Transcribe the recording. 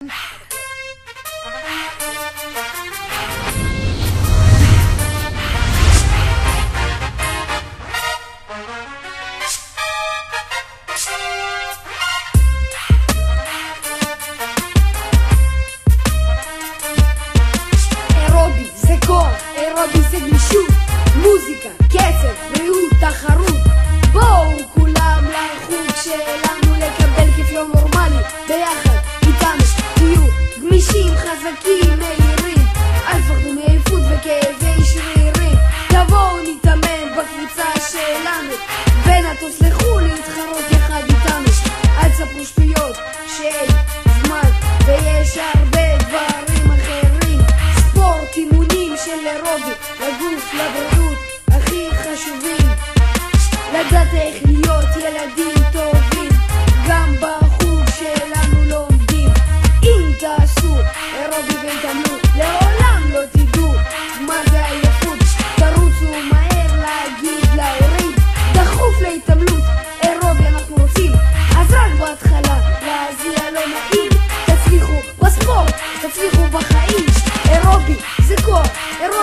אירובי זה כוח, אירובי זה גמישות, מוזיקה, קצב, בריאות, תחרות. בואו כולם לחוג שלנו לקבל כיף לא נורמלי, ביחד איתנו תהיו גמישים, חזקים, מהירים, אל תפחדו מעייפות וכאבי שרירים. תבואו נתאמן בקבוצה שלנו ונטוס לחו"ל להתחרות יחד איתנו. אל תספרו שטויות שאין זמן ויש הרבה דברים אחרים. ספורט, אימונים של אירובי לגוף, לבריאות הכי חשובים. לדעת איך להיות ילדים טובים, גם בחוג שלנו לומדים. אם תעשו אירובי והתאמנו, לעולם לא תדעו מה זה עייפות. תרוצו מהר להגיד להורים, דחוף להתאמנות, אירובי אנחנו רוצים. אז רק בהתחלה להזיע לא נעים, תצליחו בספורט, תצליחו בחיים. אירובי זה כוח, אירובי